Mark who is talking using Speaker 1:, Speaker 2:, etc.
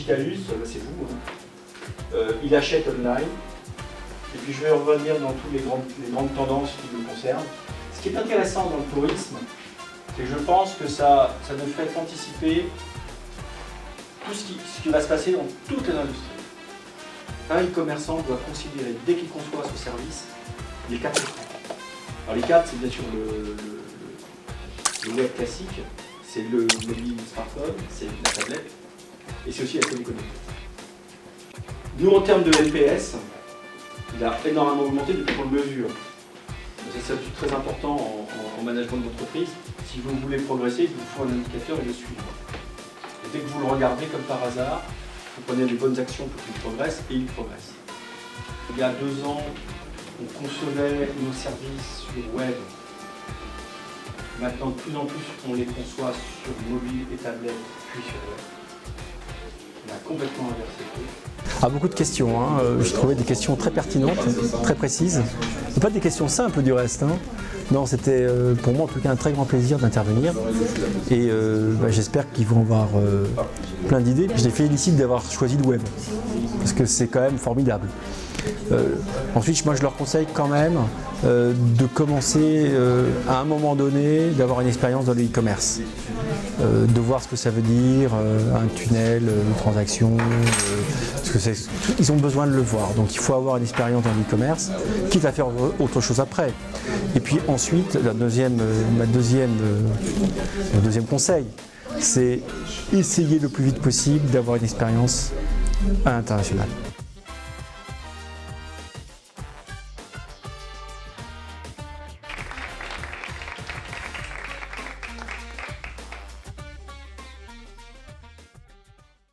Speaker 1: Digicalus, c'est vous, hein. Il achète online. Et puis je vais revenir dans toutes les grandes tendances qui nous concernent. Ce qui est intéressant dans le tourisme, c'est que je pense que ça nous fait anticiper tout ce qui va se passer dans toutes les industries. Un e-commerçant doit considérer, dès qu'il conçoit ce service, les 4 écrans. Alors les 4, c'est bien sûr le web classique, c'est le mobile smartphone, c'est la tablette, et c'est aussi la télé connectée. Nous, en termes de NPS, il a énormément augmenté depuis qu'on le mesure. C'est très important en management d'entreprise. Si vous voulez progresser, il vous faut un indicateur et le suivre. Et dès que vous le regardez comme par hasard, vous prenez les bonnes actions pour qu'il progresse et il progresse. Il y a 2 ans, on concevait nos services sur web. Maintenant, de plus en plus, on les conçoit sur mobile et tablette, puis sur web. On a complètement inversé le truc.
Speaker 2: Ah, beaucoup de questions, hein. J'ai trouvé des questions très pertinentes, très précises. Pas des questions simples du reste, hein. Non, c'était pour moi en tout cas un très grand plaisir d'intervenir et j'espère qu'ils vont avoir plein d'idées. Je les félicite d'avoir choisi le web parce que c'est quand même formidable. Ensuite, moi je leur conseille quand même de commencer à un moment donné d'avoir une expérience dans le e-commerce, de voir ce que ça veut dire, un tunnel, une transaction, ils ont besoin de le voir. Donc il faut avoir une expérience dans l'e-commerce, quitte à faire autre chose après. Et puis ensuite, mon deuxième conseil, c'est essayer le plus vite possible d'avoir une expérience à l'international.